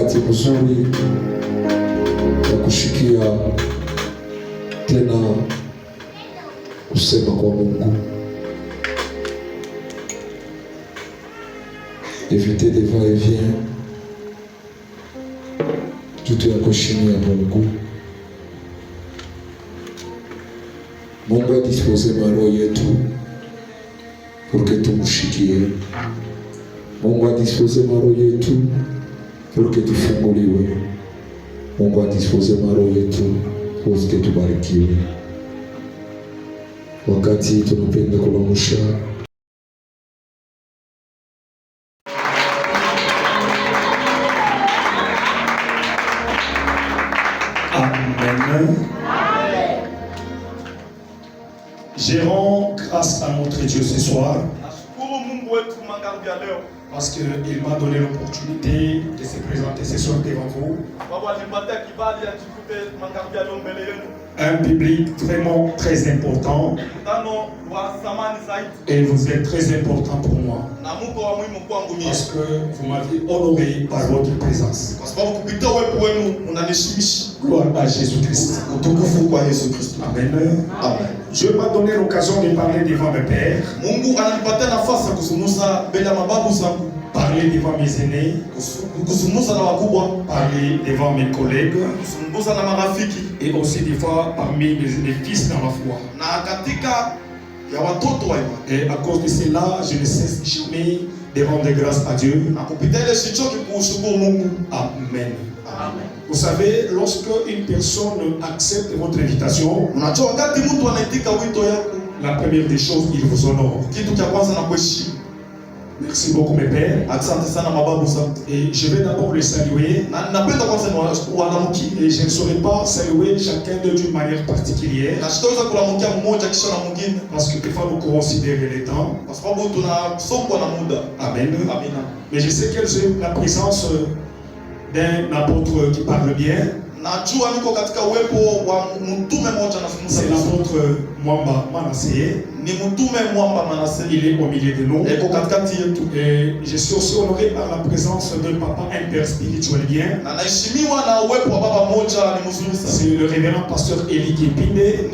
wakati mzuri wa kushikia tena kusema kwa Mungu. Éviter des va-et-vient. Tutu yako chini ya Mungu. Mungu adispose maroho yetu pour que tumshikie. Mungu adispose maroho yetu pour que tufunguliwe. Mungu adispose maroho yetu pour que tubarikiwe. Wakati tunapenda kulamsha Je rends grâce à notre Dieu ce soir parce qu'il m'a donné l'opportunité de se présenter ce soir devant vous. Un public vraiment très important et vous êtes très important pour moi parce que vous m'avez honoré par votre présence. Gloire à Jésus-Christ. Amen. Amen. Dieu m'a donné l'occasion de parler devant mes pères, parler devant mes aînés, parler devant mes collègues et aussi des fois parmi mes fils dans la foi. Et à cause de cela, je ne cesse jamais de rendre grâce à Dieu. Amen. Amen. Vous savez, lorsque une personne accepte votre invitation, la première des choses, il vous honore. Merci beaucoup mes pères. Et je vais d'abord les saluer. Et je ne saurais pas saluer chacun d'eux d'une manière particulière. Parce que des fois nous considérons les temps. Amen. Mais je sais qu'elles ont la présence d'un apôtre qui parle bien. C'est l'apôtre Mwamba Manasseh. Il est au milieu de nous. Et je suis aussi honoré par la présence de papa, un père spirituel bien. C'est le révérend pasteur Eli Kimpinde.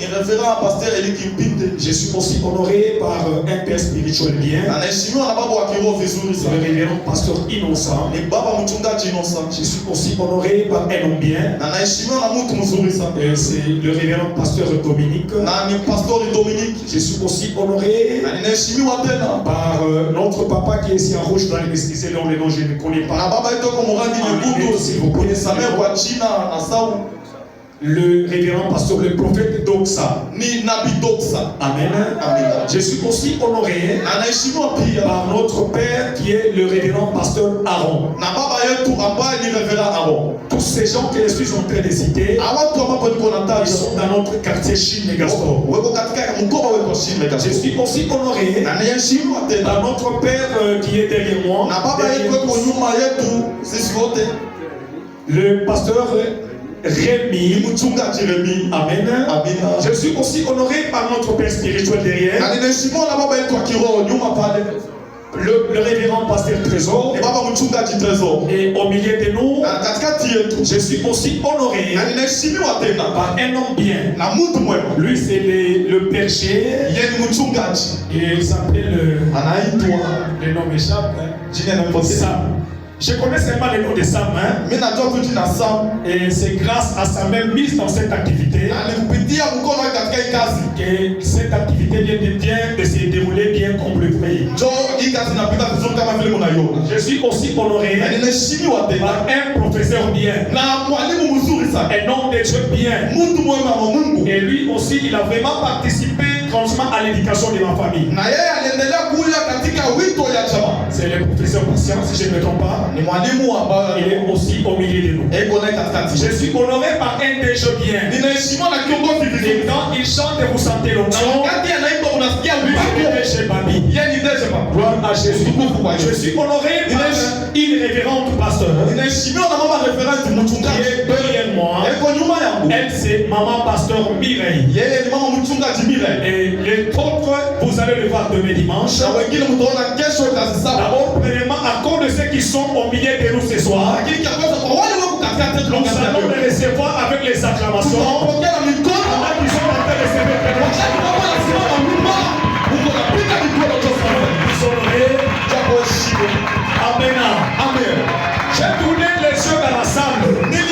Je suis aussi honoré par un père spirituel bien. C'est le révérend pasteur Innocent. Je suis aussi honoré par un homme bien. C'est le révérend pasteur Dominique. Je suis aussi honoré par notre papa qui est ici en rouge dans l'église. Le nom je ne connais pas. Si vous connaissez le révérend pasteur, le prophète Doxa. Amen. Je suis aussi honoré par notre père qui est le révérend pasteur Aaron. Tous ces gens que je suis en train de citer, ils sont dans notre quartier Chine Gaston. Je suis aussi honoré par notre père qui est derrière moi, le pasteur Rémi. Amen. Je suis aussi honoré par notre père spirituel derrière. Le révérend pasteur Trésor. Et au milieu de nous, je suis aussi honoré par un homme bien. Lui c'est le berger. Et il s'appelle le nom m'échappe. Sam. Je connais seulement le nom de Sam, hein? Et c'est grâce à sa même mise dans cette activité que cette activité vient de se dérouler bien comme le pays. Je suis aussi honoré par un professeur bien, un homme de Dieu bien. Et lui aussi, il a vraiment participé franchement à l'éducation de ma famille. C'est le professeur Patient, si je ne me trompe pas. Il est aussi au milieu de nous. Je suis honoré par un déjà bien. Et quand il chante, vous sentez le nom. Gloire à Jésus. Je suis honoré par une révérende pasteur qui est derrière moi. Elle, c'est maman pasteur Mireille. Et les autres, vous allez le voir demain dimanche. D'abord, premièrement, à cause de ceux qui sont au milieu de nous ce soir, nous allons les recevoir avec les acclamations. Qui sont en train de se mettre. Amen. Amen. J'ai tourné les yeux dans la salle. Il y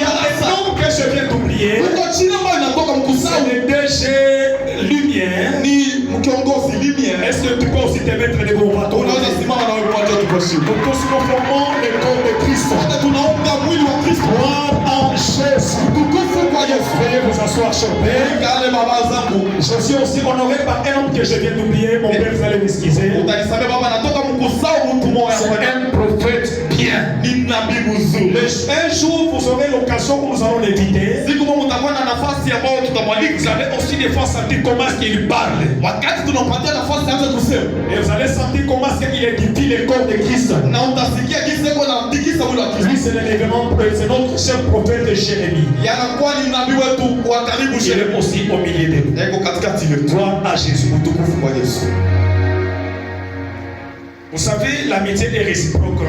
a un nom que je viens d'oublier. C'est le DG Lumière. Est-ce que tu peux aussi te mettre des gros bateaux? Nous tous conformons le corps de Christ. Gloire en Jésus. Veuillez vous asseoir, cher Père. Je suis aussi honoré par un homme que je viens d'oublier. Mon père, vous allez m'excuser. C'est un prophète bien. Un jour, vous aurez l'occasion que nous allons l'éviter. Vous allez aussi des fois sentir comment est-ce qu'il parle. Et vous allez sentir comment est-ce qu'il édifie le corps de Christ. Lui, c'est le révérend, c'est notre cher prophète Jérémie. Il est aussi au milieu de nous. Gloire à Jésus. Vous savez, l'amitié est réciproque.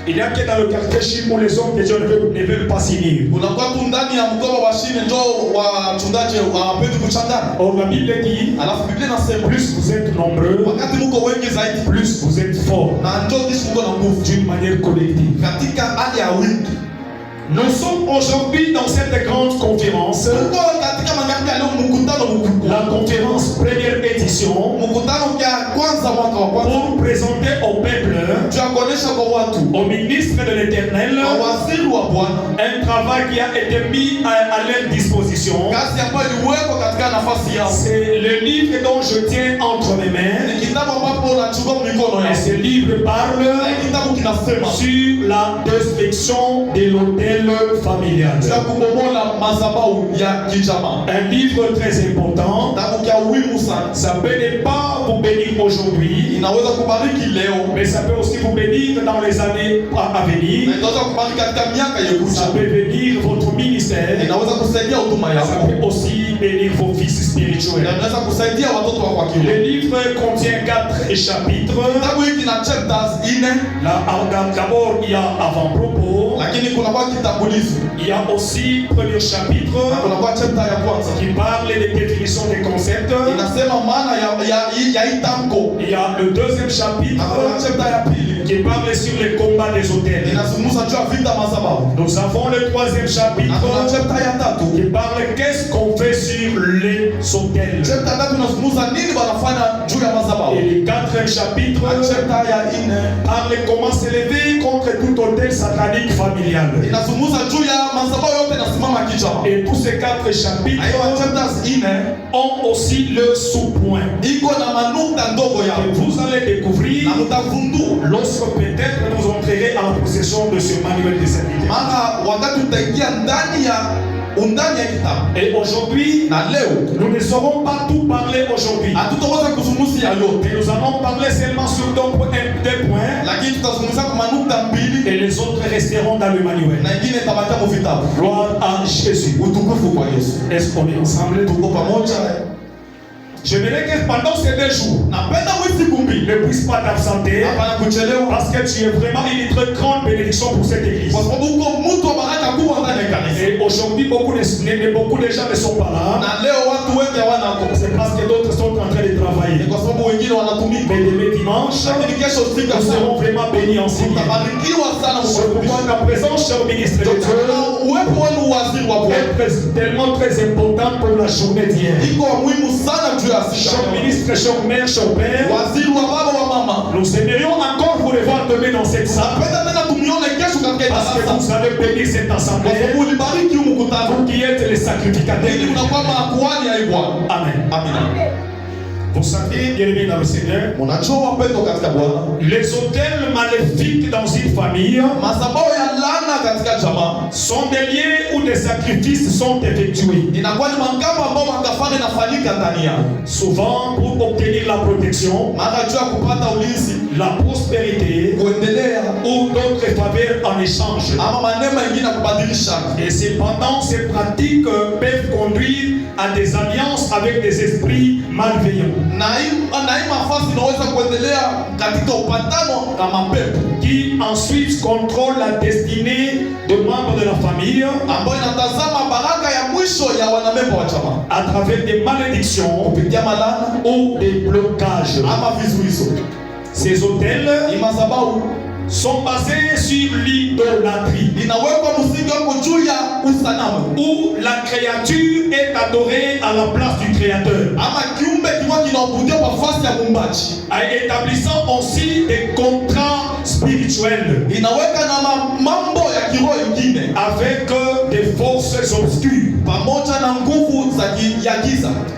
Il y a que dans le quartier Chine où les hommes de Dieu ne veulent pas s'unir. Or la Bible dit, plus vous êtes nombreux, plus vous êtes forts d'une manière collective. Nous sommes aujourd'hui dans cette grande conférence, la conférence première édition, pour présenter au peuple, au ministre de l'Éternel, un travail qui a été mis à leur disposition. C'est le livre dont je tiens entre mes mains. Et ce livre parle sur la destruction de l'autel familial. Un livre très important. Ça peut ne pas vous bénir aujourd'hui, mais ça peut aussi vous bénir dans les années à venir. Ça peut bénir votre ministère. Ça peut aussi bénir vos fils spirituels. Le livre contient 4 chapitres. D'abord, il y a avant-propos. Il y a aussi le premier chapitre qui parle des définitions des concepts. Il y a le deuxième chapitre qui parle sur les combats des autels. Nous avons le troisième chapitre qui parle qu'est-ce qu'on fait sur les autels. Et le quatrième chapitre parle comment s'élever contre tout autel satanique familial. Et tous ces 4 chapitres ont aussi le sous-point que vous allez découvrir lorsque peut-être nous entrerez en possession de ce manuel de serviteur. Et aujourd'hui, nous ne saurons pas tout parler aujourd'hui. Et nous allons parler seulement sur 2 points. Et les autres resteront dans le manuel. Gloire à Jésus. Est-ce qu'on est ensemble? Je voudrais que pendant ces 2 jours, ne puisse pas t'absenter parce que tu es vraiment une très grande bénédiction pour cette église. Et aujourd'hui, beaucoup de gens ne sont pas là. C'est parce que d'autres sont en train de travailler. Mais demain dimanche, nous serons vraiment bénis ensemble. C'est pourquoi la présence, cher ministre de Dieu, est tellement très importante pour la journée d'hier. Cher ministre, cher mère, cher père, nous aimerions encore vous revoir demain dans cette salle parce que vous allez bénir cette assemblée, vous qui êtes les sacrificateurs. Amen. Amen. Vous savez, bien aimé dans le Seigneur, les hôtels maléfiques dans une famille sont des lieux où des sacrifices sont effectués. Souvent pour obtenir la protection, la prospérité ou d'autres faveurs en échange. Et cependant, ces pratiques peuvent conduire à des alliances avec des esprits malveillants qui ensuite contrôlent la destinée de membres de la famille à travers des malédictions ou des blocages. Ces hôtels sont basés sur l'idolâtrie, où la créature est adorée à la place du Créateur, établissant aussi des contrats spirituels avec des forces obscures.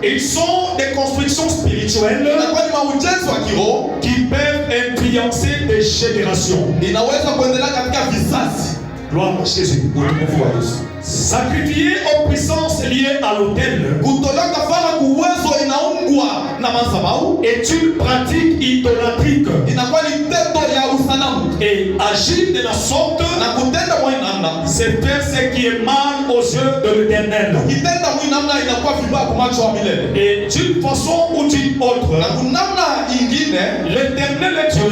Ils sont des constructions spirituelles qui peuvent influencer des générations. Gloire à Jésus. Sacrifier aux puissances liées à l'autel est une pratique idolâtrique. Et agir de la sorte, c'est faire ce qui est mal aux yeux de l'Éternel. Et d'une façon ou d'une autre, l'Éternel Dieu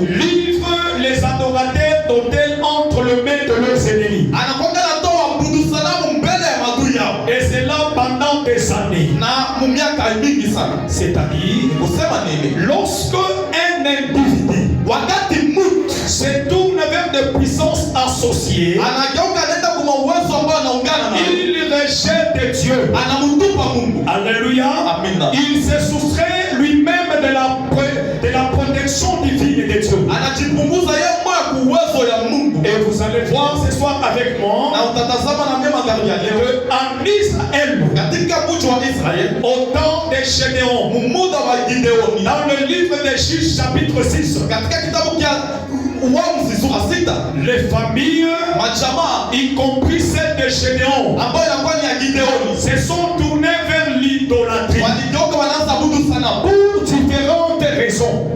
livre les adorateurs d'autel entre les mains de leurs ennemis. Et c'est là pendant des années. C'est-à-dire, lorsque un individu se tourne vers des puissances associées, il rejette Dieu. Alléluia. Il se soustrait lui-même de la protection divine de Dieu. Et vous allez voir ce soir avec moi qu'en Israël, au temps des Gédéons, dans le livre des Juges chapitre 6, les familles, y compris celles de Gédéon, se sont tournées vers l'idolâtrie pour différentes raisons.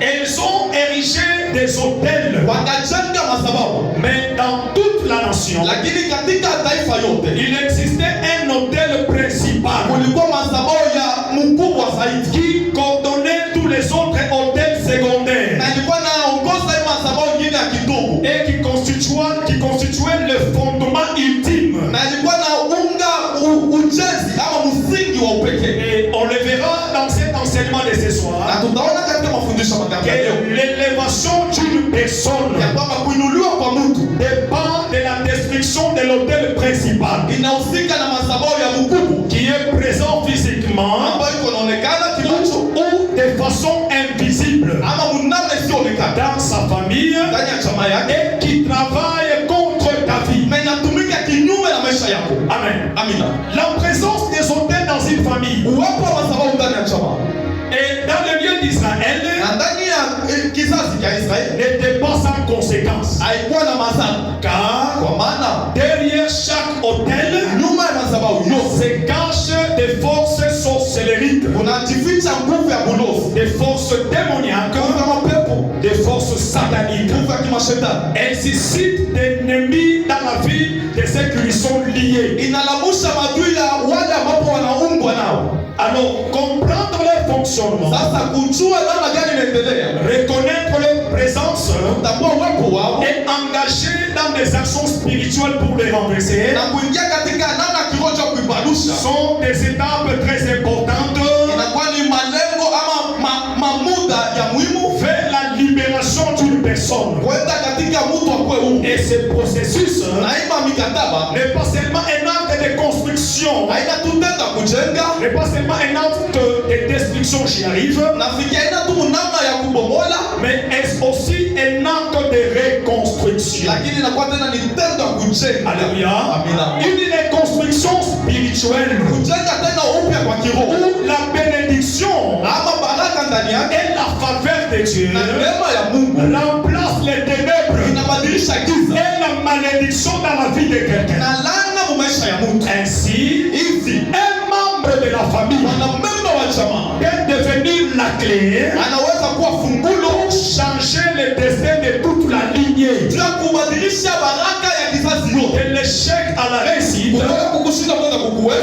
Elles ont érigé des hôtels, mais dans toute la nation, il existait un hôtel principal qui coordonnait tous les autres hôtels secondaires et qui constituait le fondement ultime. Et on le verra dans cet enseignement de ce soir que l'élévation d'une personne dépend de la destruction de l'autel principal qui est présent physiquement ou de façon invisible dans sa famille et qui travaille contre ta vie. Amen. La présence des autels dans une famille et dans le lieu d'Israël n'était pas sans conséquence. Car derrière chaque autel se cachent des forces sorcériques, des forces démoniaques, des forces sataniques. Elles suscitent des ennemis dans la vie de ceux qui lui sont liés. Alors, comprendre leur fonctionnement, reconnaître leur présence et engager dans des actions spirituelles pour les renverser sont des étapes très importantes vers la libération d'une personne. Et ce processus n'est pas seulement un acte de construction, n'est pas seulement un acte de destruction, j'y arrive. Mais est aussi un acte de reconstruction. Alléluia. Une reconstruction spirituelle où la bénédiction et la faveur de Dieu remplace les ténèbres et la malédiction dans la vie de quelqu'un. Ainsi, un membre de la famille peut devenir la clé pour changer le destin de toute la lignée. De l'échec à la réussite, de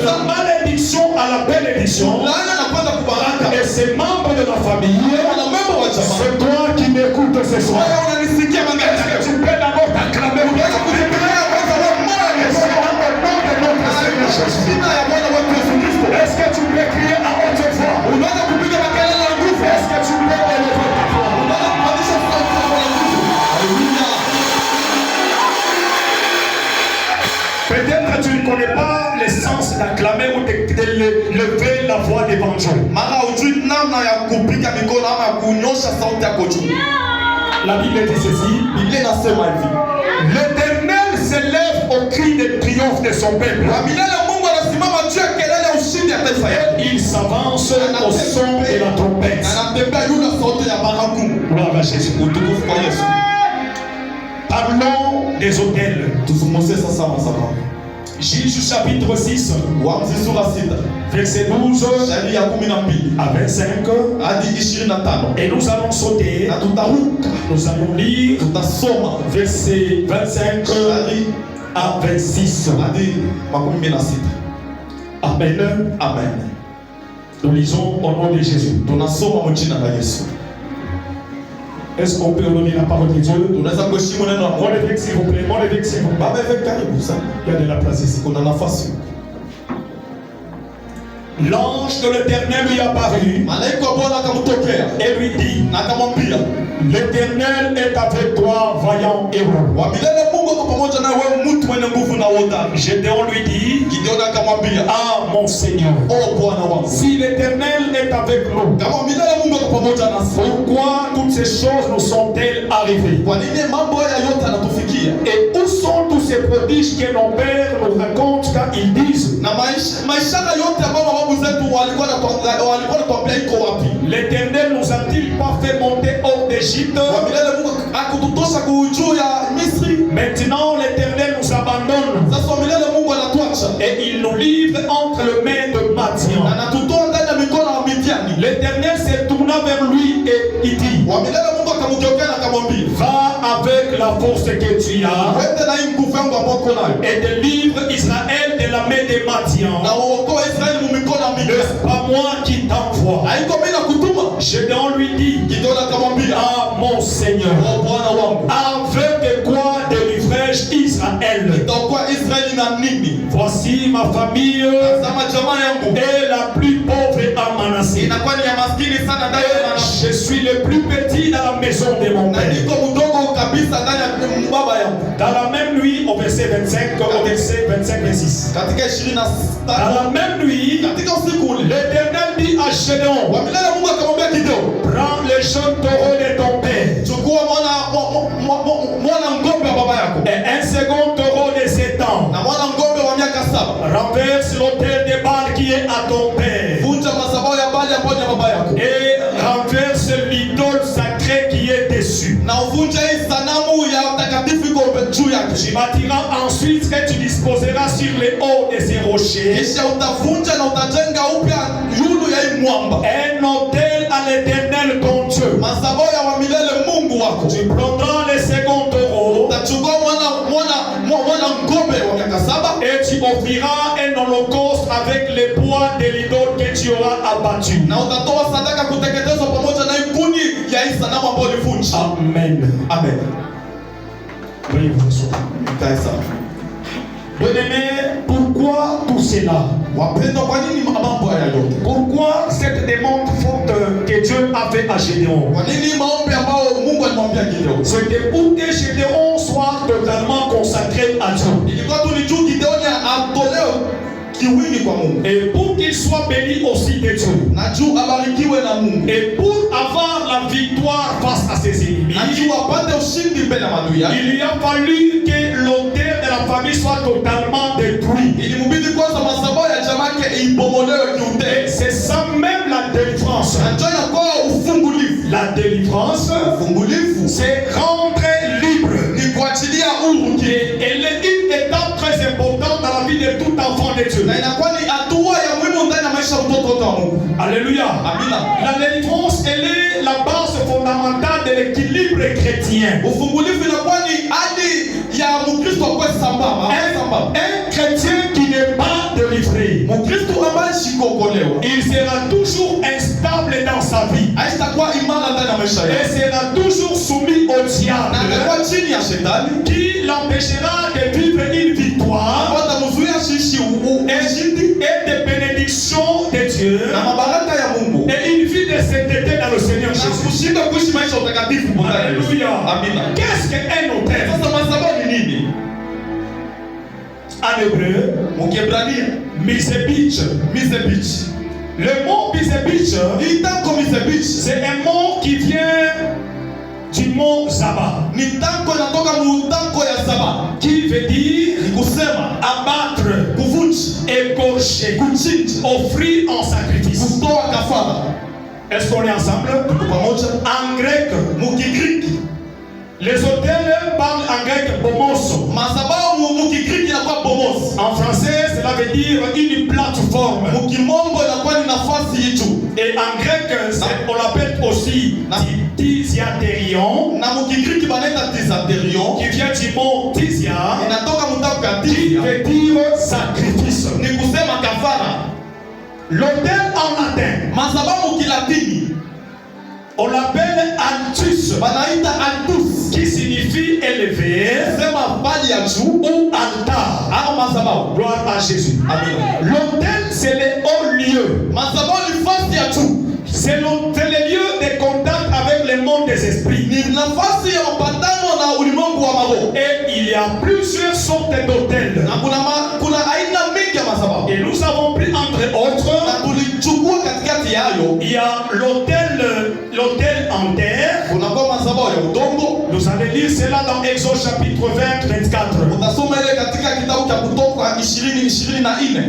la malédiction à la bénédiction. Et ces membres de la famille, c'est toi qui m'écoutes ce soir. Est-ce que tu peux d'abord t'acclamer? Est-ce que tu peux crier à haute voix? Est-ce que tu peux élever ta voix? Peut-être tu ne connais pas l'essence d'acclamer ou de lever la voix d'évangile. La Bible dit ceci. L'Éternel s'élève au cri de triomphe de son peuple. Il s'avance au son de la trompette. Gloire à Jésus. Parlons des autels. Juge chapitre 6, verset 12 à 25. Et nous allons sauter. Nous allons lire verset 25 à 26. Amen. Amen. Nous lisons au nom de Jésus. Est-ce qu'on peut honorer la parole de Dieu? Mon évêque, s'il vous plaît. Mon évêque, s'il vous plaît. Il y a de la place ici. L'ange de l'Éternel lui apparut et lui dit: l'Éternel est avec toi, vaillant héros. Gédéon lui dit: ah mon Seigneur, si l'Éternel est avec nous, pourquoi toutes ces choses nous sont-elles arrivées? Et où sont tous ces prodiges que nos pères nous racontent quand ils disent: l'Éternel nous a-t-il pas fait monter hors d'Égypte? Maintenant l'Éternel nous abandonne et il nous livre entre les mains de Madian. L'Éternel se tourna vers lui et il dit: va avec la force que tu as et délivre Israël de la main de Madian. N'est-ce pas moi qui t'envoie? Gédéon lui dit: ah mon Seigneur, avec quoi délivrai-je Israël? Voici ma famille est la plus pauvre à Manassé. Je suis le plus petit dans la maison de mon père. Dans la même nuit, au verset 25, au verset 25-26. Dans la même nuit, l'Éternel dit à Gédéon: prends les jeunes taureaux de ton père et un second taureau de 7 ans. Renverse l'autel de Baal qui est à ton père et renverse l'idole sacrée qui est dessus. Tu bâtiras ensuite et tu disposeras sur les hauts de ces rochers un autel à l'Éternel ton Dieu. Tu prendras les seconds taureaux et tu offriras un holocauste avec les bois de l'idole que tu auras abattu. Amen. Amen. Veuillez vous asseoir. Bien-aimé, pourquoi tout cela? Pourquoi cette demande forte que Dieu a fait à Gédéon? C'était pour que Gédéon soit totalement consacré à Dieu. Et pour qu'il soit béni aussi de Dieu. Et pour avoir la victoire face à ses ennemis, il lui a fallu que l'autel de la famille soit totalement détruit. Et c'est ça même la délivrance. La délivrance, c'est rendre libre. Et elle est une étape très importante dans la vie de tout enfant de Dieu. Alléluia. La délivrance, elle est la base fondamentale de l'équilibre chrétien. Un chrétien qui n'est pas délivré, il sera toujours instable dans sa vie. Et sera toujours soumis au diable qui l'empêchera de vivre une victoire et de bénédiction de Dieu et une vie de sainteté dans le Seigneur Jésus. Alléluia. Qu'est-ce qu'un autel? En hébreu, Misebich. Le mot Misebich, c'est un mot qui vient du mot Zaba, qui veut dire abattre, égorger, offrir en sacrifice. Est-ce qu'on est ensemble? En grec, les autels parlent en grec bomos. En français, cela veut dire une plateforme. Et en grec, on l'appelle aussi tisiaterion, qui vient du mot tisia, qui veut dire sacrifice. L'autel en latin, on l'appelle altus, qui signifie élevé, ou altar. Gloire à Jésus. L'autel, c'est le haut lieu. C'est le lieu de contact avec le monde des esprits. Et il y a plusieurs sortes d'autels. Et nous avons pris entre autres, il y a l'autel en terre. Nous allons lire cela dans Exode chapitre 20, 24.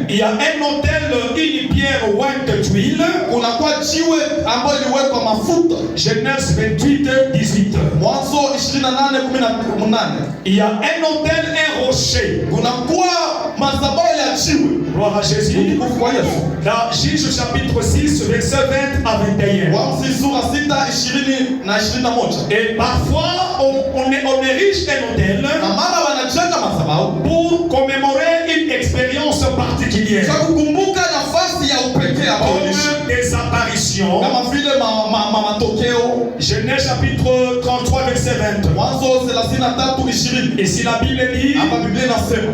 Il y a un autel, une pierre ointe d'huile. Genèse 28, 18. Il y a un autel, un rocher. Gloire à Jésus. Dans Juge chapitre 6, verset 20 à 21. Et parfois, on érige un autel pour commémorer une expérience particulière. Comme des apparitions. Genèse chapitre 33, verset 20. Et si la Bible dit,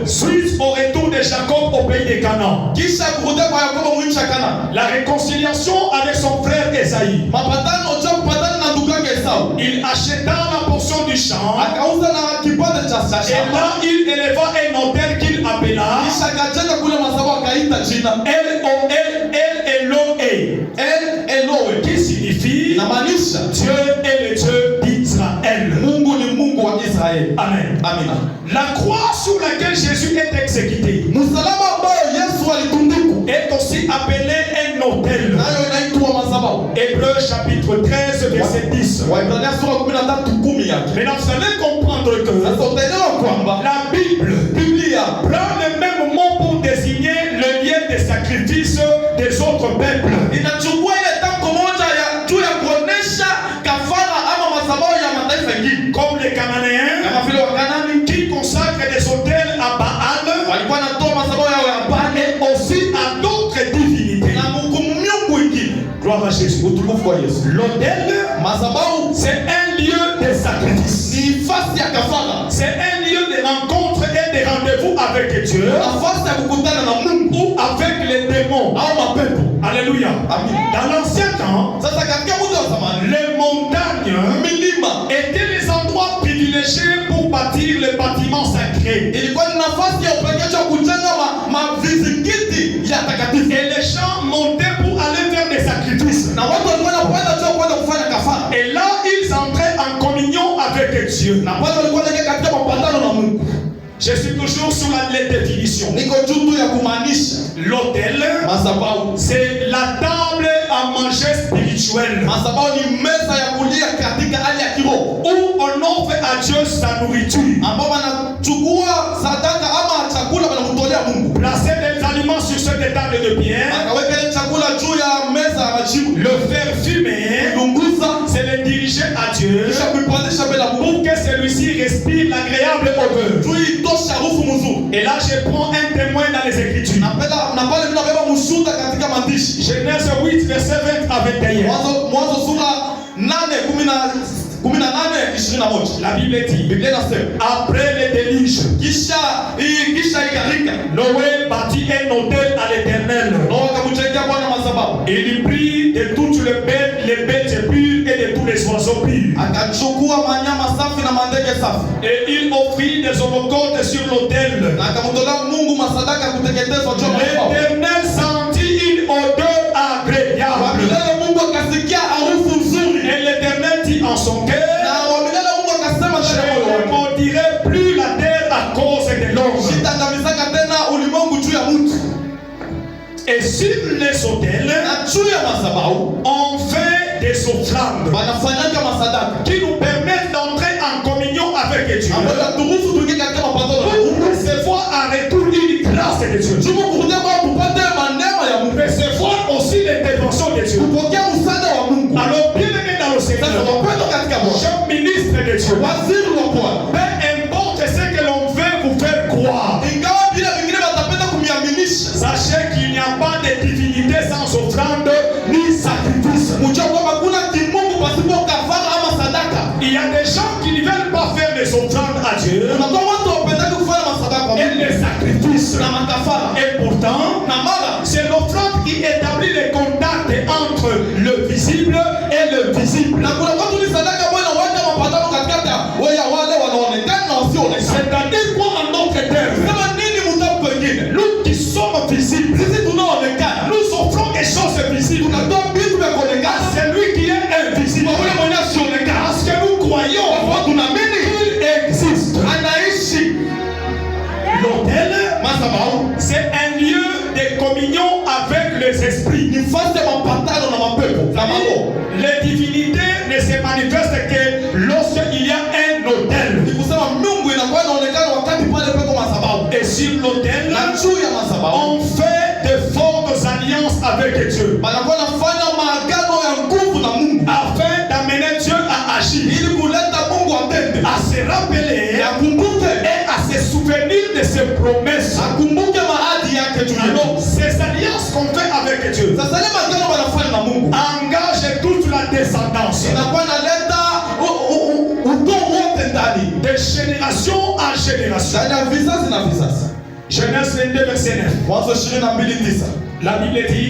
suite au retour de Jacob au pays de Canaan, la réconciliation avec son frère Esaïe, il acheta la portion du champ, et là il éleva un autel qu'il appela El Eloé, qui signifie Dieu est le Dieu d'Israël. Amen. La croix sur laquelle Jésus est exécuté est aussi appelée un autel. Hébreu chapitre 13, verset 10. Maintenant vous allez comprendre que la Bible prend le même mot pour désigner le lien des sacrifices des autres peuples. Comme les Cananéens qui consacrent des autels à Baal et aussi à d'autres divinités. Gloire à Jésus. L'autel, c'est un lieu de sacrifice. C'est un lieu de rencontre et de rendez-vous avec Dieu ou avec les démons. Alléluia. Dans l'ancien temps, les montagnes étaient les endroits privilégiés pour bâtir les bâtiments sacrés. toujours sur les définitions. L'autel, c'est la table à manger spirituelle. Où on offre à Dieu sa nourriture. Placer des aliments sur cette table de pierre. Le faire fumer, c'est le diriger à Dieu pour que celui-ci respire l'agréable odeur. Et là, je prends un témoin dans les Écritures. Genèse 8, verset 20 à 21. La Bible dit, après les déluges, Noé bâtit un autel à l'Éternel. Il prit de toutes les bêtes pures et de tous les oiseaux purs. Et il offrit des holocaustes sur l'autel. L'Éternel sentit une odeur agréable. Et l'Éternel dit en son cœur, je ne maudirai plus la terre à cause de l'homme. Et sur les autels, on fait des offrandes qui nous permettent d'entrer en communion avec Dieu. Pour recevoir en retour une grâce de Dieu. Recevoir aussi l'intervention de Dieu. Alors, bien aimé dans le Seigneur, je ministre de Dieu. Peu importe ce que l'on veut vous faire croire, sachez qu'il n'y a pas de divinité sans offrande ni sacrifice. Il y a des gens qui ne veulent pas faire des offrandes à Dieu et les sacrifices. Et pourtant, c'est l'offrande qui établit les contacts entre le visible et le visible. C'est-à-dire quoi en d'autres termes? Nous qui sommes visibles, nous offrons des choses visibles à celui qui est invisible. Parce que nous croyons qu'il existe. L'autel, c'est un lieu de communion avec les esprits. Les divinités ne se manifestent que lorsqu'il y a un autel. Et sur l'autel, on fait de fortes alliances avec Dieu afin d'amener Dieu à agir, à se rappeler et à se souvenir de ses promesses. Alors, ces alliances qu'on fait avec Dieu engagent toute la descendance de génération en génération. Genèse 22, verset 9. La Bible dit,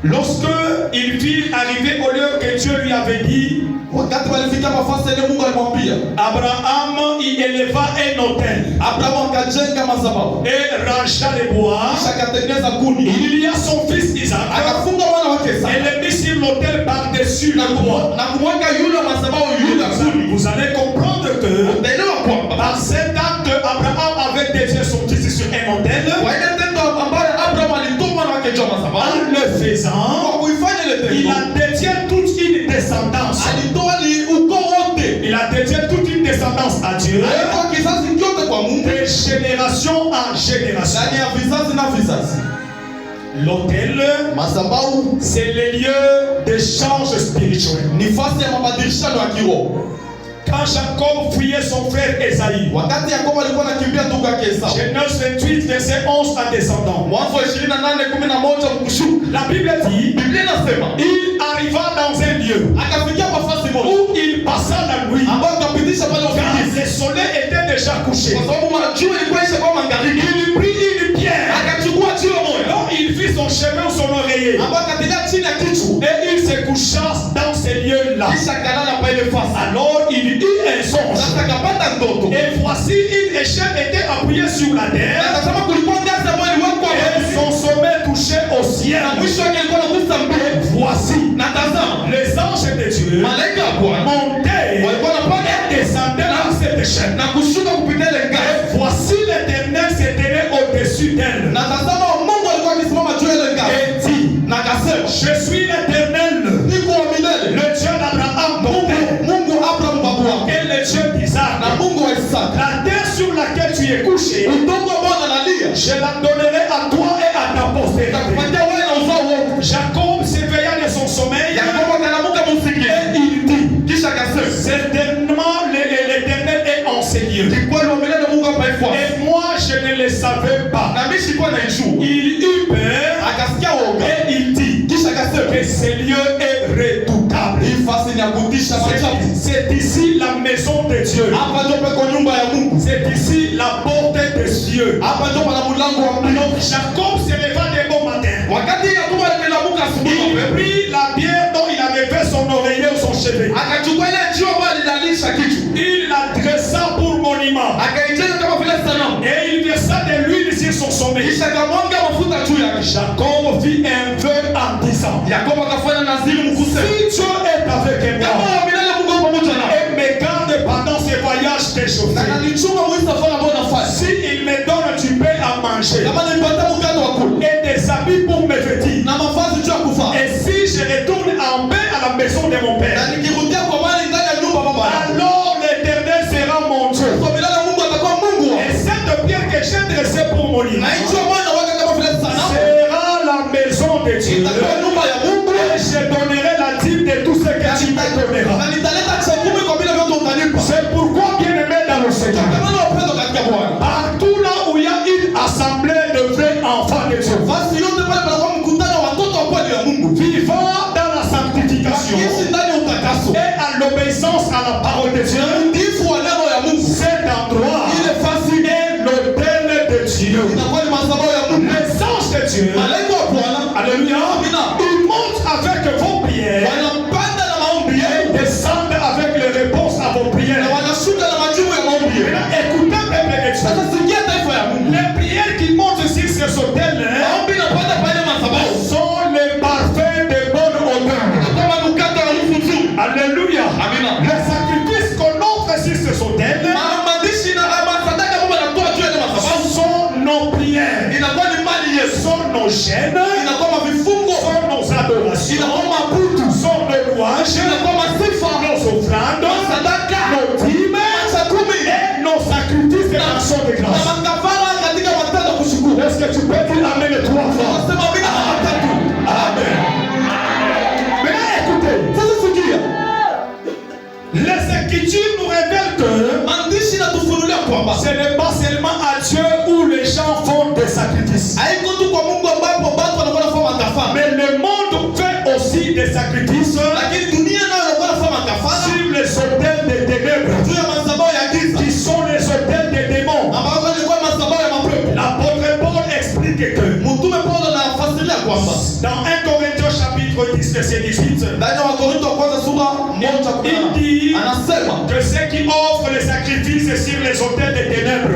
lorsque il vit arriver au lieu que Dieu lui avait dit, Abraham y éleva un autel et rangea les bois. Il y a son fils Isaac et le mit sur l'autel par-dessus le bois. Vous allez comprendre que par cet acte, Abraham avait dédié son fils sur un autel. En le faisant, il a dédié toute une descendance. Il a dédié toute une descendance à Dieu de génération en génération. L'autel, c'est le lieu d'échange spirituel. Quand Jacob fuyait son frère Esaïe, Genèse 28, verset 11 à descendant, la Bible dit, il arriva dans un lieu où il passa la nuit, car le soleil était déjà couché. Il prit une pierre, alors il fit son chemin, son oreiller, et il se coucha dans ces lieux-là. Alors il eut un songe, et voici une échelle était appuyée sur la terre, et son sommet touchait au ciel. Et voici les anges de Dieu montaient et descendaient dans cette échelle. Et voici les ce lieu est redoutable. C'est ici la maison de Dieu. C'est ici la porte des cieux. Alors Jacob se leva de bon matin. Il prit la bière dont il avait fait son oreiller ou son chevet. Il la dressa pour monument. Et il versa de l'huile sur son sommet. Jacob fit un vœu en disant: si Dieu est avec moi et me garde pendant ce voyage d'échauffourée, si il me donne du pain à manger et des habits pour me vêtir, et si je retourne en paix à la maison de mon père, alors l'Éternel sera mon Dieu. Et cette pierre que j'ai dressée pour mon lit sera la maison de Dieu. Et je donnerai la dîme de tout ce que tu me donneras. C'est pourquoi, bien-aimé dans le Seigneur, partout là où il y a une assemblée de vrais enfants de Dieu, vivant dans la sanctification et à l'obéissance à la parole de Dieu, cet endroit est l'autel de Dieu. Les anges de Dieu, alléluia, ils montent avec vos prières et descendent avec les réponses à vos prières. Écoutez, peuple de Dieu, les prières qui montent sur ces autels sont les parfums de bonne odeur. Alléluia. Les sacrifices qu'on offre sur ces autels sont nos prières, sont nos chaînes, sont nos adorations, sont nos louanges, nos offrandes, nos dîmes et nos sacrifices et actions de grâce. Est-ce que tu peux dire amen les 3 fois? Amen. Maintenant écoutez, les Écritures nous révèlent que ce n'est pas seulement à Dieu où les gens font des sacrifices, mais le monde fait aussi des sacrifices sur les autels des ténèbres, qui sont les autels des démons. L'apôtre Paul explique que dans 1 Corinthiens chapitre 10 verset 18, il dit que ceux qui offrent les sacrifices sur les autels des ténèbres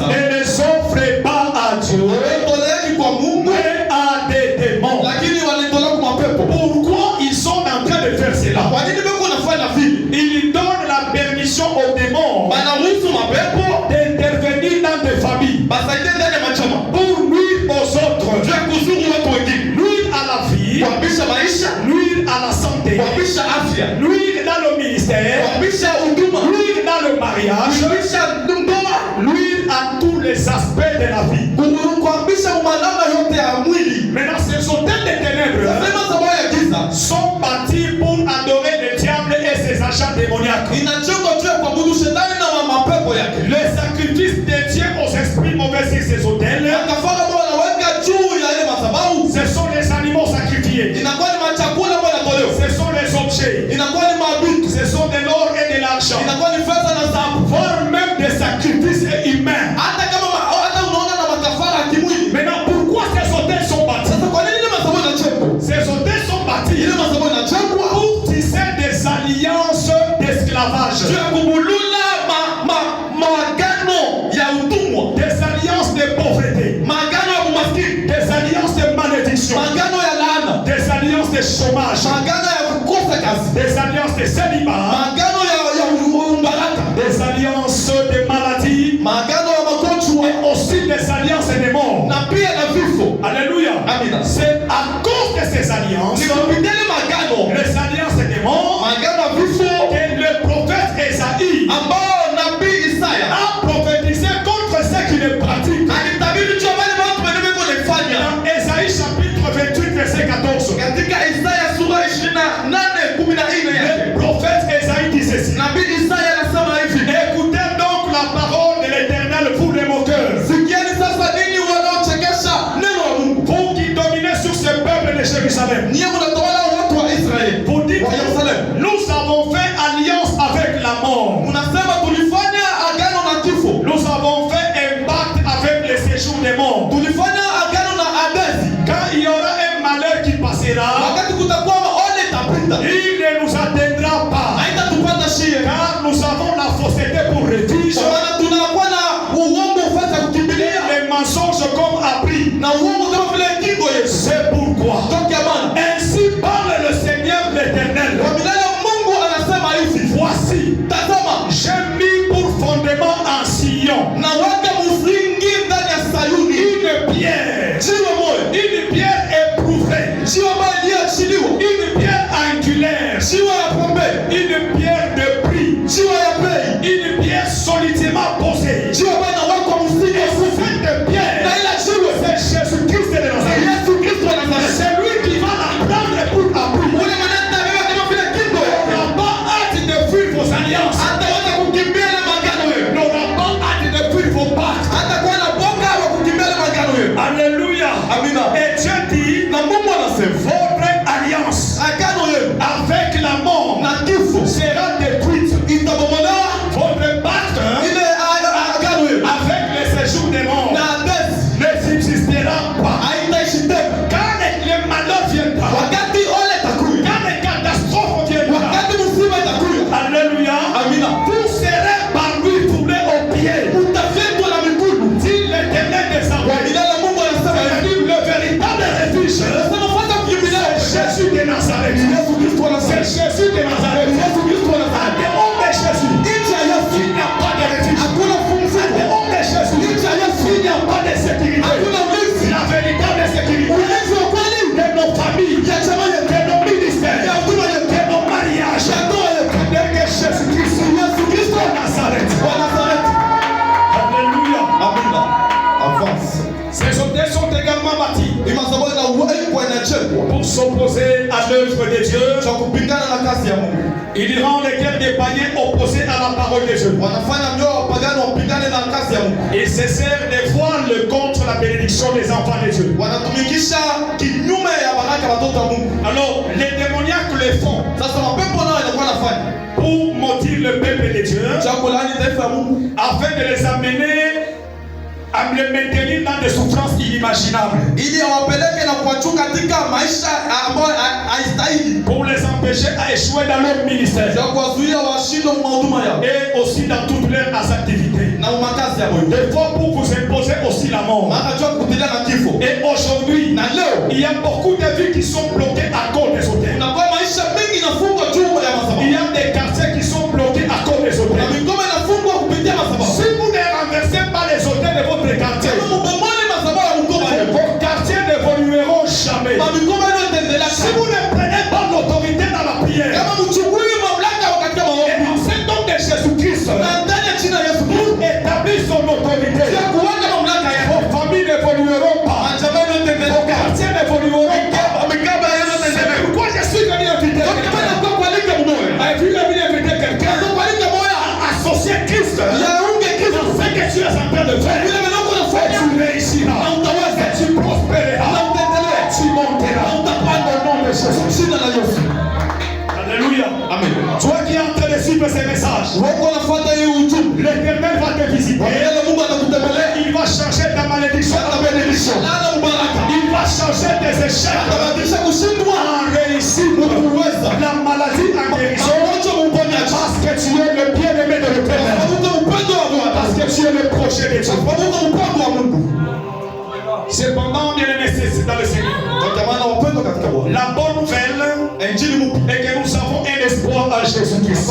ne les offrent pas à Dieu mais à des démons. Pourquoi ils sont en train de faire cela? Ils donnent la permission aux démons d'intervenir dans des familles pour nuire aux autres, nuire à la vie, nuire à la santé, nuire dans le ministère, nuire dans le mariage, nuire à tous les aspects de la vie. Maintenant, ces hôtels des ténèbres sont bâtis pour adorer le diable et ses agents démoniaques. Les sacrifices dédiés aux esprits mauvais sur ces hôtels, ce sont les animaux sacrifiés, ce sont les objets, ce sont de l'or et de l'argent, voire même des sacrifices humains. Maintenant, pourquoi ces hôtels sont bâtis? Ces hôtels sont bâtis pour tisser des alliances d'esclavage, des alliances de pauvreté, des alliances de malédiction, des alliances de chômage, des alliances de célibat, des alliances de maladie, et aussi des alliances de mort. Alléluia. C'est à cause de ces alliances, les alliances des morts, que le prophète Esaïe a prophétisé contre ceux qui les pratiquent. Dans Esaïe chapitre 28 verset 14, le prophète Esaïe dit ceci: écoutez donc la parole de l'Éternel, vous les moqueurs, vous qui dominez sur ce peuple Il ne nous atteindra pas. Car nous avons la fausseté pour refuge. Les mensonges comme appris. C'est pourquoi. Ainsi parle le Seigneur l'Éternel. Voici, j'ai mis pour fondement en Sion une pierre éprouvée, une pierre angulaire, une pierre de prix, une pierre solidement posée. Cette pierre, c'est Jésus-Christ de Nazareth. C'est lui qui va la prendre pour appui. N'aura pas hâte de fuir vos alliances. N'aura pas hâte de fuir vos pactes. Alléluia. Et Dieu dit, votre alliance avec la mort sera détruite. Votre pacte avec le séjour des morts ne subsistera pas. Quand les malheurs viendront, quand les catastrophes viendront, alléluia, vous serez par lui foulés aux pieds. Dit l'Éternel des armées, le véritable refuge, c'est Jésus de Nazareth. C'est Jésus de Nazareth. À dehors de Jésus, il n'y a pas de refuge. À dehors de Jésus, il n'y a pas de sécurité. La véritable sécurité de nos familles, de nos ministères, de nos mariages, de Jésus-Christ de Nazareth. Alléluia. Avance. Ces hôtels sont également bâtis pour s'opposer à l'œuvre de Dieu. Ils rendent les cœurs des païens opposés à la parole de Dieu. Ils se servent des voiles contre la bénédiction des enfants de Dieu. Alors, les démoniaques le font pour maudire le peuple de Dieu, afin de les amener à les maintenir dans des souffrances inimaginables, pour les empêcher à échouer dans leur ministère et aussi dans toutes leurs activités. Des fois pour vous imposer aussi la mort. Et aujourd'hui, il y a beaucoup de vies qui sont bloquées à cause des hôtels. Il y a des quartiers qui sont bloqués à cause des hôtels. Si vous ne renversez pas les hôtels de votre quartier, vos quartiers n'évolueront jamais. Si vous ne prenez pas l'autorité dans la prière, et en cet homme de Jésus-Christ, pour établir son autorité, vos familles n'évolueront pas, vos quartiers n'évolueront pas. C'est pourquoi je suis venu inviter quelqu'un à associer Christ dans ce que tu es en train de faire. Tu réussiras, tu prospéreras, tu monteras au nom de Jésus. Alléluia. Amen. Toi qui es en train de suivre ces messages, l'Éternel va te visiter. Il va changer ta malédiction en bénédiction. Il va changer tes échecs en réussite. La maladie en guérison. Parce que tu es le bien-aimé de l'Éternel. Parce que tu es le projet de Dieu. Cependant, bien aimé, c'est dans le Seigneur. La bonne nouvelle est que nous avons un espoir en Jésus-Christ.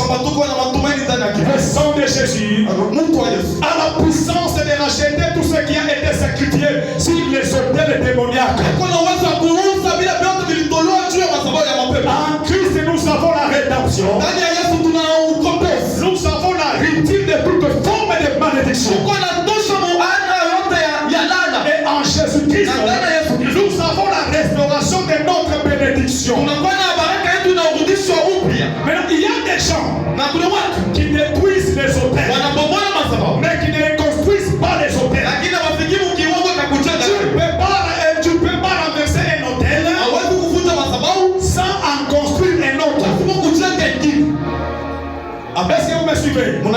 Le sang de Jésus a la puissance de racheter tout ce qui a été sacrifié sur les autels démoniaques. En Christ, nous avons la rédemption. Nous avons la rupture de toute forme de malédiction. Et en Jésus-Christ, nous avons la restauration de notre bénédiction. Maintenant, il y a des gens qui détruisent les hôtels, mais qui ne construisent pas les hôtels. Tu ne peux pas renverser un hôtel sans en construire un autre. Est-ce que vous me suivez? Vous ne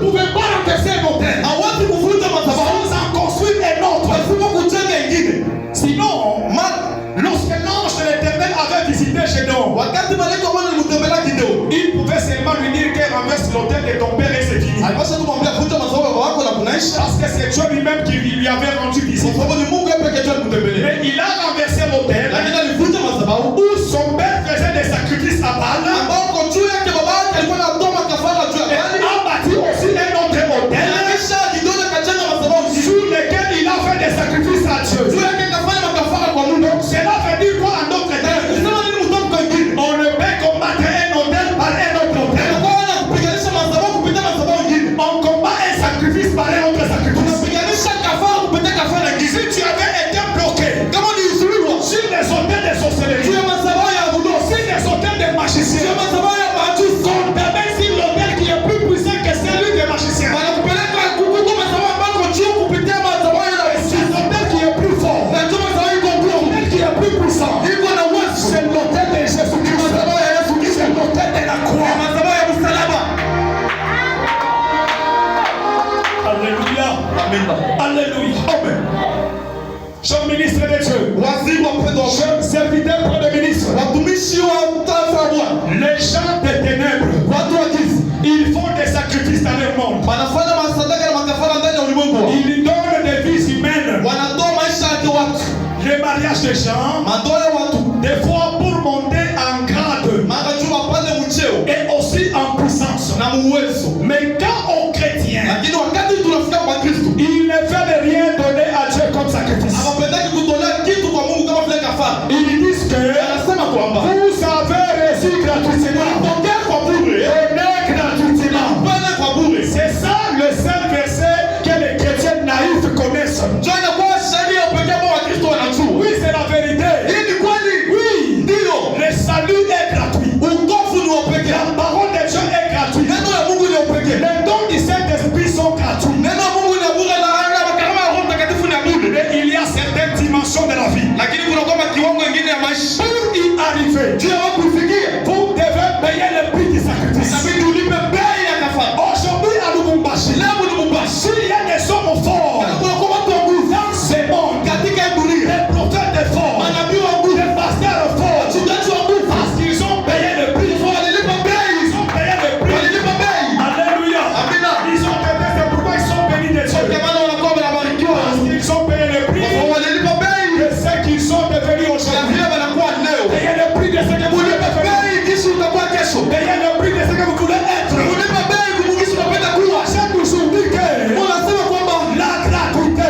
pouvez pas renverser un hôtel sans en construire un autre. Sinon, lorsque l'ange de l'Éternel avait visité Gédéon, l'autel de ton père et c'est fini. Parce que c'est Dieu lui-même qui lui avait rendu visite. Mais il a renversé l'autel où son père faisait des sacrifices à Baal. Et a bâti aussi un autre autel sur lequel il a fait des sacrifices à Dieu. Donc cela veut dire quoi en d'autres termes? On ne peut combattre un autel par un autre autel. On combat un sacrifice par un autre sacrifice. Si tu avais été bloqué sur les autels de sorcellerie, sur les autels de magiciens, qu'on te met sur l'autel qui est plus puissant que celui des magiciens. C'est l'autel qui est plus fort. L'autel qui est plus puissant. C'est l'autel de Jésus-Christ. C'est l'autel de la croix. Alléluia. Alléluia. Amen. Cher ministre de Dieu, cher serviteur premier ministre, les gens des ténèbres, ils font des sacrifices dans le monde. Ils donnent des vies humaines. Le mariage des gens, des fois pour monter en grade et aussi en puissance. Mais quand on chrétien, il ne fait rien donner à Dieu comme sacrifice. Ils disent que vous avez reçu gratuitement. C'est ça le seul verset que les chrétiens naïfs connaissent. Oui, c'est la vérité. Oui, le salut est gratuit. La parole de Dieu est gratuite. Les dons du Saint-Esprit sont gratuits. Mais il y a certaines dimensions de la vie. Pour y arriver, vous devez payer le prix du sacrifice. Aujourd'hui à Lubumbashi, s'il y a des hommes forts dans ce monde, des prophètes forts, des pasteurs forts, parce qu'ils ont payé le prix. Ils ont payé le prix. Alléluia. Ils ont payé, c'est pourquoi ils sont bénis de Dieu. Parce qu'ils ont payé le prix de ce qu'ils sont devenus aujourd'hui. Payez le prix de ce que vous voulez devenir. Payez le prix de ce que vous voulez être. J'ai toujours dit que la gratuité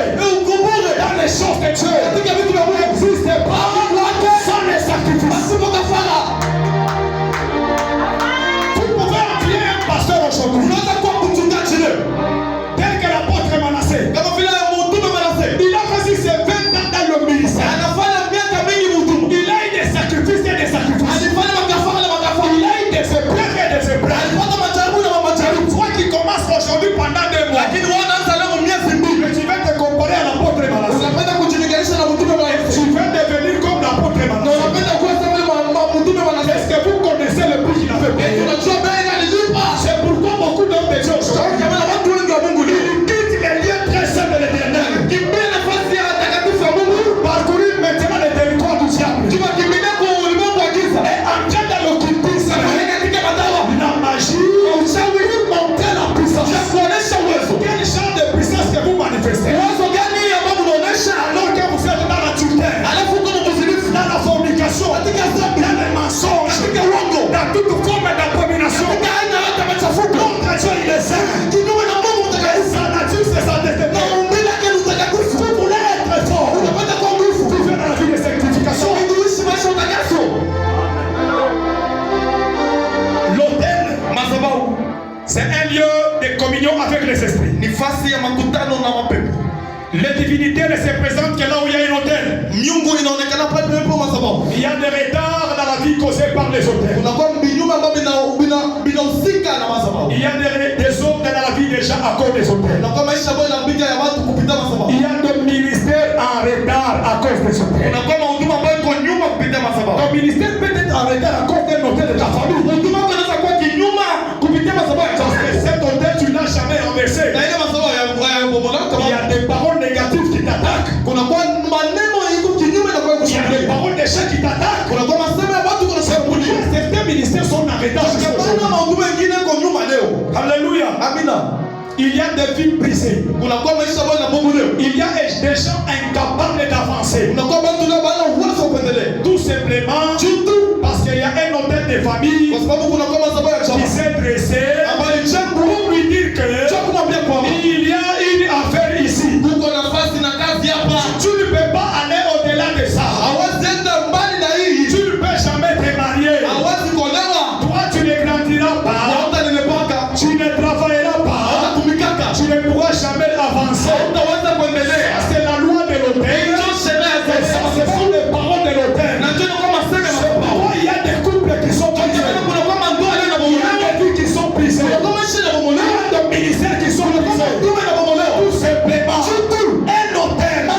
dans les choses de Dieu n'existe pas sans les sacrifices. Vous pouvez envier un pasteur aujourd'hui, tel que l'apôtre Manassé. Il a passé ses 20 ans dans le ministère. Il a eu des sacrifices et des sacrifices. Il a eu des épreuves et des épreuves. Toi qui commences aujourd'hui pendant 2 mois, mais tu vas te comparer à l'apôtre Manassé. Tu vas devenir comme l'apôtre Manassé. Est-ce que vous connaissez le prix qu'il avait payé? C'est pourquoi beaucoup d'hommes de Dieu aujourd'hui quittent les lieux très saints de l'Éternel pour parcourir maintenant les territoires du diable et entrer dans l'occultisme, la magie, monter la puissance. Quel genre de puissance que vous manifestez alors que vous êtes dans l'adultère, dans la fornication, dans les mensonges, dans toute forme d'abomination? Contre Dieu il est saint. Sa nature c'est sa destinée. Vous voulez être fort, vous vivez dans la vie de sanctification. L'autel, c'est un lieu de communion avec les esprits. Les divinités ne se présentent que là où il y a un autel. Il y a des retards dans la vie causés par les autels. Il y a des ordres dans la vie déjà à cause des autels. Il y a des ministères en retard à cause des autels. Ton ministère peut être en retard à cause d'un autel de ta famille. Parce que cet autel tu n'as jamais renversé. Il y a des paroles négatives qui t'attaquent. Il y a des paroles d'échec qui t'attaquent. Certains ministères sont en retard jusqu'à aujourd'hui. Il y a des vies brisées. Il y a des gens incapables d'avancer. Tout simplement parce qu'il y a un hôtel de famille qui s'est dressé pour lui dire que il y a une affaire ici. Tu ne peux pas aller au-delà de ça. Tu ne peux jamais te marier. Toi, tu ne grandiras pas. Tu ne travailleras pas. Tu ne pourras jamais avancer. C'est la loi de l'autel. Ce sont les paroles de l'autel. Pourquoi il y a des couples qui sont brisés? Il y a des vies qui sont brisées. Il y a des ministères qui sont brisés. Tout simplement, un hôtel est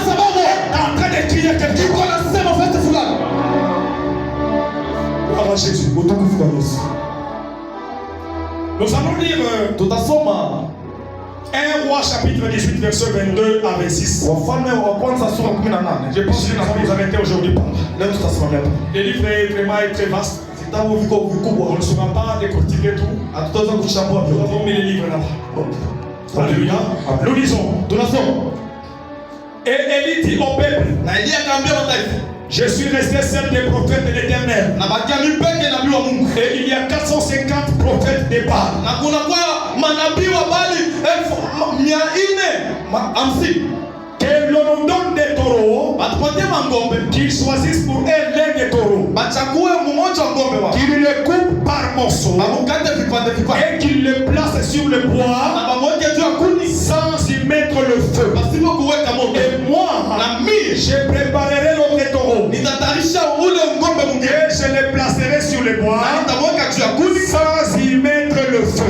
en train de crier quelque chose. Gloire à Jésus. Nous allons lire 1 Roi chapitre 18 verset 22 à 26. Je pense que nous avons été aujourd'hui par là. Le livre est vraiment très vaste. On ne saura pas décortiquer tout. Nous avons mis les livres là-bas. Alléluia. Nous lisons. Et Élie dit au peuple, je suis resté seul des prophètes de l'Éternel. Et il y a 450 prophètes de Baal. Que l'on nous donne des taureaux, qu'ils choisissent pour eux l'un des taureaux, qu'ils les coupent par morceaux et qu'ils les placent sur le bois sans y mettre le feu. Et moi, je préparerai l'autre taureau et je les placerai sur le bois sans y mettre le feu.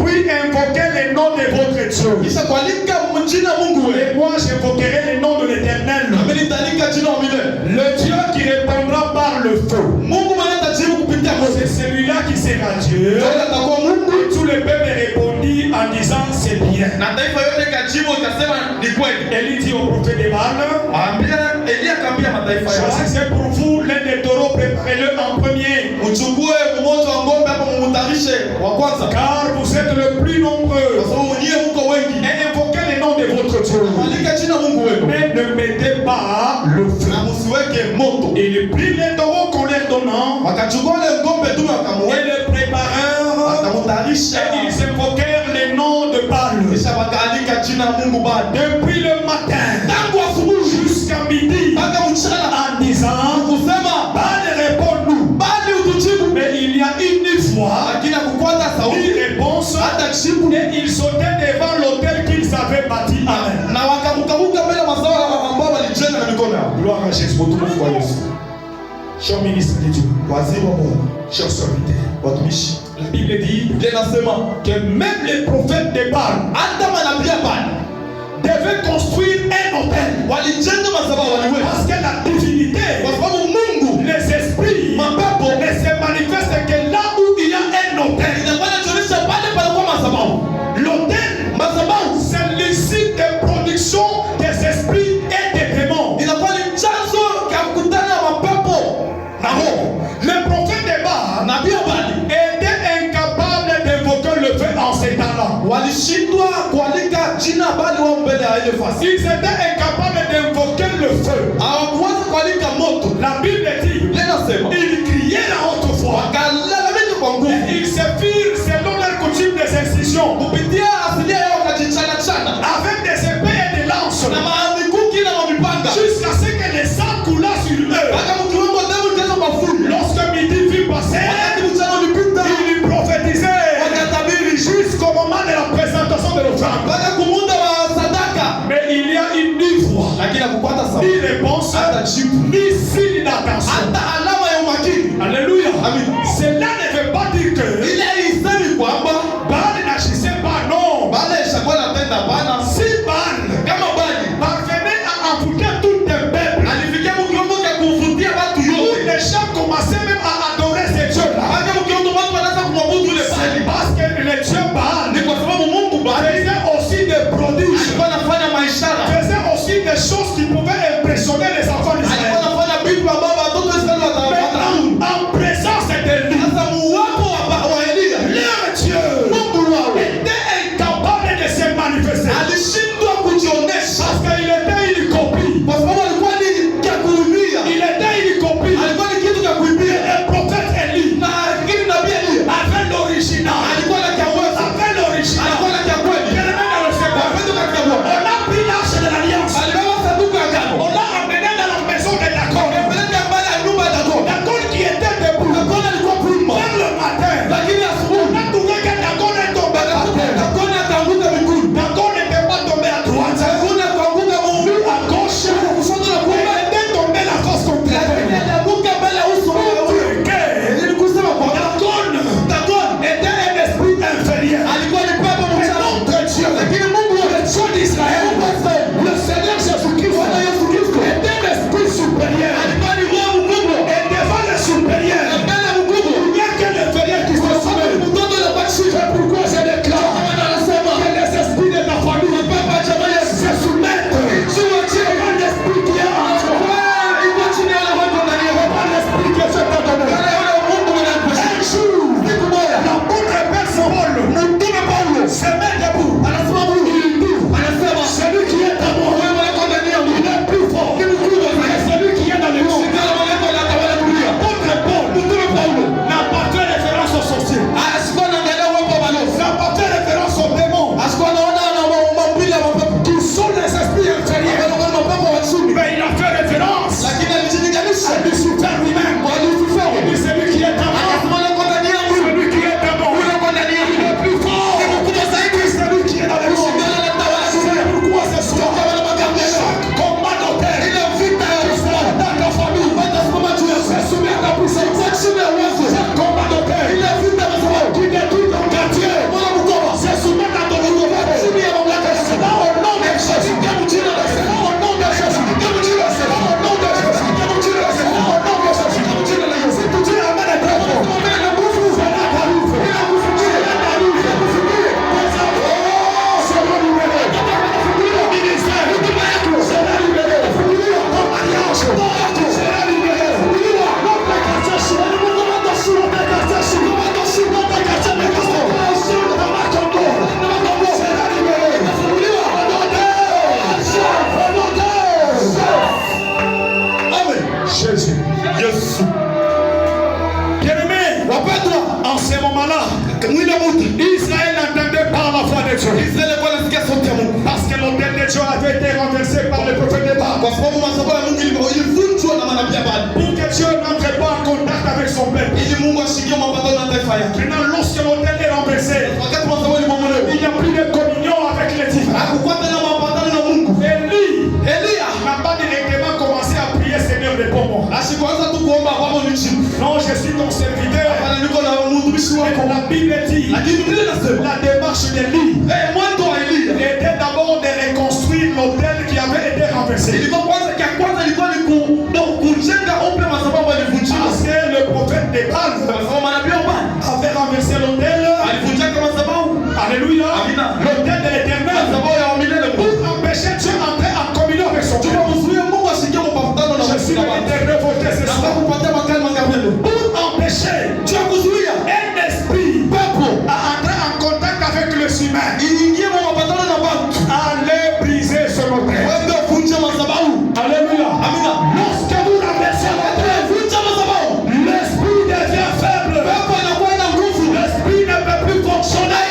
Puis invoquez le nom de votre Dieu. Et moi j'invoquerai le nom de l'Éternel, le Dieu qui répondra par le feu. C'est celui-là qui sera Dieu. Et tout le peuple répondit en disant c'est bien. Élie dit au prophète de Baal, choisissez pour vous l'un des taureaux, préparez-le en premier. Car vous êtes le plus nombreux. Et invoquez le nom de votre Dieu. Mais ne mettez pas le feu. Il prit les taureaux qu'on leur donnant et les préparèrent et ils invoquèrent le nom de Baal. Depuis le matin jusqu'à midi en disant Baal réponds-nous. Mais il y a une fois une réponse et ils sautaient devant l'autel qu'ils avaient bâti. Amen. Gloire à Jésus. Cher ministre de Dieu, cher serviteur, la Bible dit que même les prophètes de Baal devaient construire un hôtel. Parce que la divinité, les esprits, ne se manifestent que là où il y a un hôtel. L'hôtel, c'est le site de production des esprits et des démons. Les prophètes de Baal étaient incapables d'invoquer le feu en ces temps-là. Ils étaient incapables d'invoquer le feu. La Bible dit, ils criaient la haute voix. Et ils se firent selon leur coutume des incisions, avec des épées et des lances, jusqu'à ce que les sang coula sur eux. Lorsque midi fut passé, il prophétisait jusqu'au moment de la présentation de l'offrande. Mais il y a une voix, ni réponse, ni signe d'attention. ce moment-là, Israël n'entendait pas la voix de Dieu. Parce que l'autel de Dieu avait été renversé par le prophète de Baal. Pour que Dieu n'entre pas en contact avec son peuple. Maintenant, lorsque l'autel est renversé, il n'y a plus de communion avec les divins. Élie n'a pas directement commencé à prier Seigneur de pour moi. Non, je suis ton serviteur. La Bible dit la démarche d'Élie était d'abord de reconstruire l'autel qui avait été renversé. Parce que le prophète de Baal avait renversé l'autel. Alléluia. L'autel de l'Éternel pour empêcher Dieu d'entrer en communion avec son peuple. Je suis venu te révolter ce soir pour empêcher Dieu un esprit à entrer en contact avec le humain. Allez briser ce autel. Alléluia. Lorsque vous renversez l'autel, l'esprit devient faible. L'esprit ne peut plus fonctionner.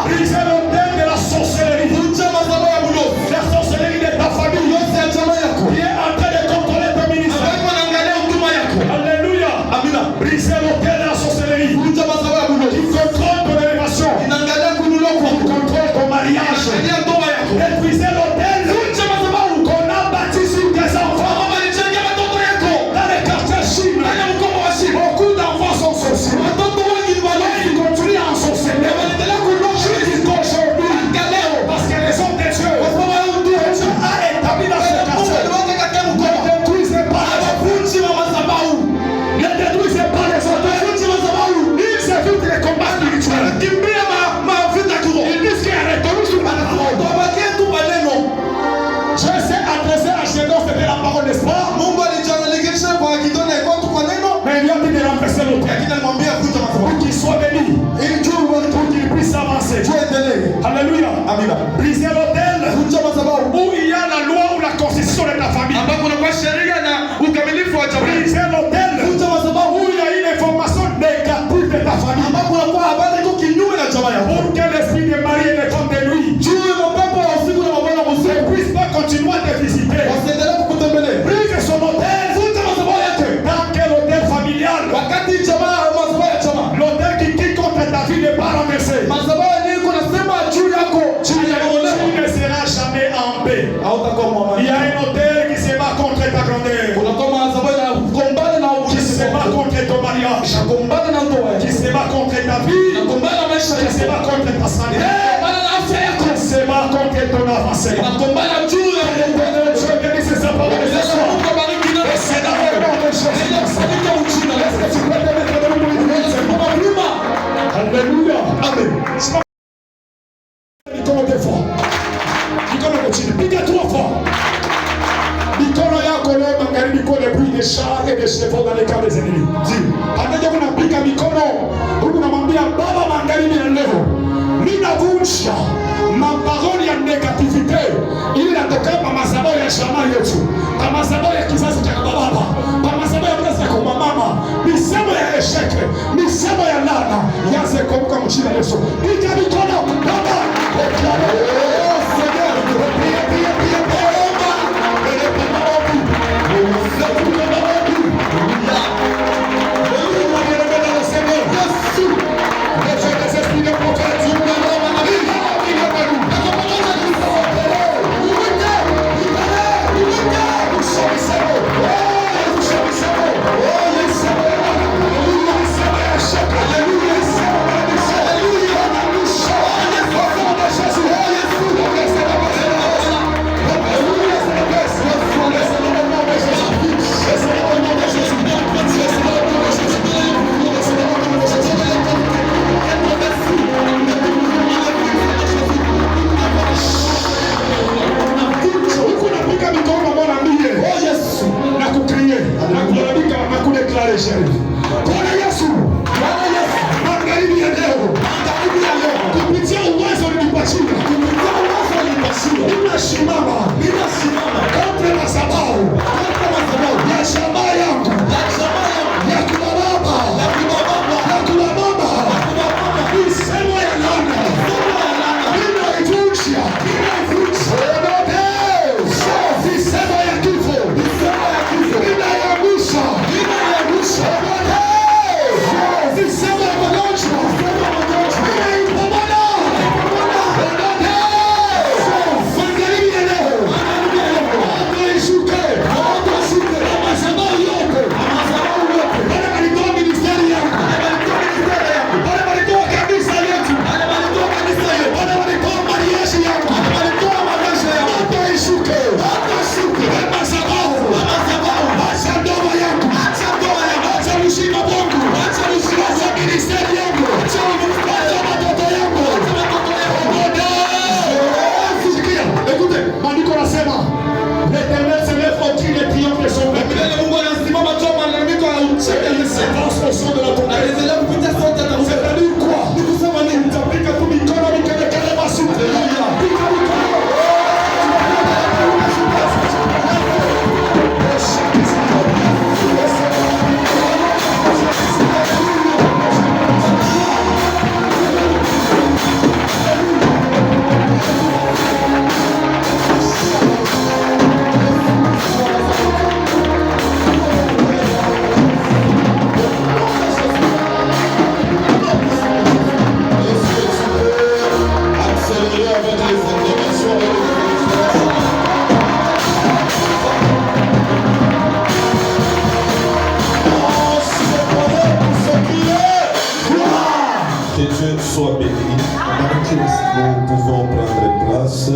Briser l'autel de la sorcellerie. La sorcellerie de ta famille. Qui est en train de contrôler ton ministère. Alléluia. Briser l'autel de la sorcellerie. Qui contrôle ton élévation. Qui contrôle ton mariage. Détruisez l'autel qu'on a bâti sur tes enfants. Dans les quartiers Chine, beaucoup d'enfants sont sorciers. Ils continuent à en sorceller. Jusqu'à aujourd'hui. Parce que les hommes de Dieu, Dieu a établi dans ce quartier. Ne détruisez pas les autels. Ils évitent les combats spirituels. Ils disent qu'il y a retenu sur ma parole. Je sais adresser à Gédon, c'était la parole d'espoir. Mais il a dit de renverser l'autel. Pour qu'il soit béni. Pour qu'il puisse avancer. Alléluia. Briser l'autel où il y a la loi ou la constitution de ta famille. Briser l'autel où il y a une information négative de ta famille. Pour que l'esprit de Marie et de femme de lui ne puisse pas continuer à te visiter. Brise son autel. Dans quel autel familial? L'autel qui contre ta vie n'est pas renversé. Tu ne seras jamais en paix. Il y a un autel qui se bat contre ta grandeur, qui se bat contre ton mariage, qui se bat contre ta vie, qui se bat contre ta santé, qui se bat contre ton avancée. Dieu bénisse sa parole ce soir. Et c'est dans le nom de Jésus. Est-ce que tu peux te mettre debout pour lui? Alléluia. Amen. Mikono fois. Mikono continue. Piga 3 fois. Mikono yako leo magharibi kwa les bruits des chars et des chevaux dans les camps des ennemis. Dis. Anaje kunapiga mikono. Huku namwambia Baba magharibi ya leo. Ninavunja maparoli ya negativite ili natoka kwa madhabahu ya shamba yetu. Kwa madhabahu ya kizazi cha baba. Kwa madhabahu ya mzazi kwa mama. Misemo ya esheke, misemo ya laana yaanze kuamka mchini Yesu. Piga mikono Baba. Simama avance au son de la trompette. C'est-à-dire quoi? Utapika tu mikono mikelekele basi. Pika mikono. Que Dieu soit béni. Nous pouvons prendre place.